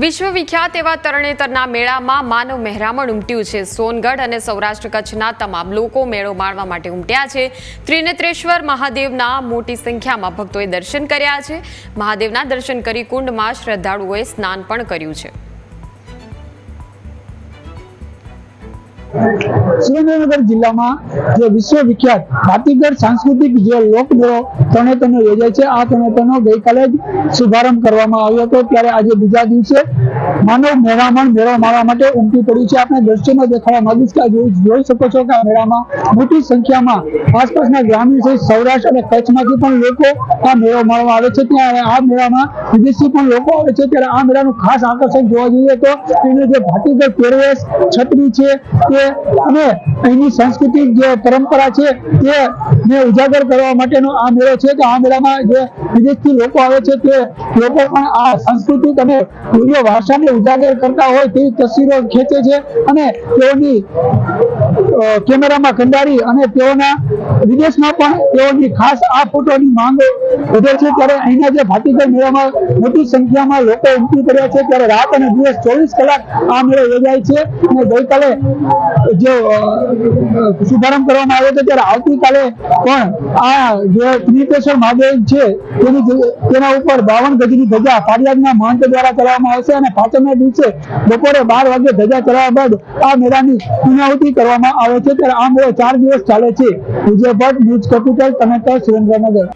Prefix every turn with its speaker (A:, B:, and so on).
A: વિશ્વ વિખ્યાત એવા તરણેતરના મેળામાં માનવ મહેરામણ ઉમટ્યું છે। સોનગઢ અને સૌરાષ્ટ્ર કચ્છના તમામ લોકો મેળો માણવા માટે ઉમટ્યા છે। ત્રિનેત્રેશ્વર મહાદેવના મોટી સંખ્યામાં ભક્તોએ દર્શન કર્યા છે। મહાદેવના દર્શન કરી કુંડમાં શ્રદ્ધાળુઓએ સ્નાન પણ કર્યું છે।
B: સુરેન્દ્રનગર જિલ્લામાં જે વિશ્વ વિખ્યાત ભાતીગઢ સાંસ્કૃતિક જે લોકમેળો તરણેતરનો યોજાય છે, આ તરણેતરનો ગઈકાલે જ શુભારંભ કરવામાં આવ્યો હતો। ત્યારે આજે બીજા દિવસે માનવ મહેરામણ મેળો માણવા માટે ઉમટી પડ્યું છે। આપણે દ્રશ્યમાં દેખાડવા માંગીશ કે જોઈ શકો છો કે આ મેળામાં મોટી સંખ્યામાં આસપાસના ગ્રામીણ સહિત સૌરાષ્ટ્ર અને કચ્છમાંથી પણ લોકો આ મેળો માણવા આવે છે। ત્યારે આ મેળામાં વિદેશી પણ લોકો આવે છે। ત્યારે આ મેળાનું ખાસ આકર્ષણ જોવા જઈએ તો એનો જે ભાતીગઢ પહેરવેશ, છત્રી છે તે અને અહીંની સાંસ્કૃતિક જે પરંપરા છે તેને ઉજાગર કરવા માટેનો આ મેળો છે। કે આ મેળામાં જે વિદેશથી લોકો આવે છે તે લોકો પણ આ સાંસ્કૃતિક અને મૂલ્ય ભાષાને ઉજાગર કરતા હોય તેવી તસવીરો ખેંચે છે અને તેઓની કેમેરામાં કંડારી અને તેઓના વિદેશમાં પણ તેઓની ખાસ આ ફોટોની માંગ વધે છે। ત્યારે અહીંના જે ભાતીગઢ મેળામાં મોટી સંખ્યામાં લોકો ઉમટી પડ્યા છે। ત્યારે રાત અને દિવસ 24 કલાક આ મેળો યોજાય છે અને ગઈકાલે જે શુભારંભ કરવામાં આવ્યો હતો ત્યારે આવતીકાલે પણ આ જે ત્રિનેત્રેશ્વર મહાદેવ છે તેના ઉપર 52 ગજની ધજા પારિયાદના મહંત દ્વારા કરવામાં આવશે અને પાંચમના દિવસે બપોરે 12 વાગે ધજા ચડાવ્યા બાદ આ મેળાની પૂર્ણાહુતિ કરવામાં આવે છે। ત્યારે આ મેળો 4 દિવસ ચાલે છે। વિજય ભટ્ટ, ન્યૂઝ કેપિટલ, તરણેતર, સુરેન્દ્રનગર।